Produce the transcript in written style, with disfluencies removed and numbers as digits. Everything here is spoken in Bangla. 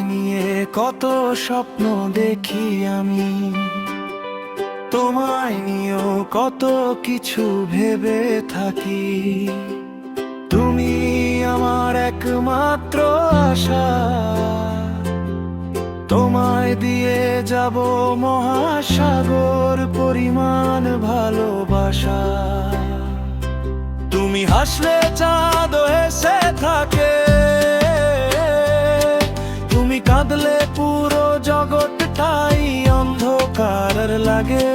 নিয়ে কত স্বপ্ন দেখি আমি, তোমায় নিয়েও কত কিছু ভেবে থাকি। তুমি আমার একমাত্র আশা, তোমায় দিয়ে যাব মহাসাগর পরিমাণ ভালোবাসা। তুমি হাসলে চাঁদ হেসে থাকে, তুমি কাঁদলে পুরো জগৎটাই অন্ধকার লাগে।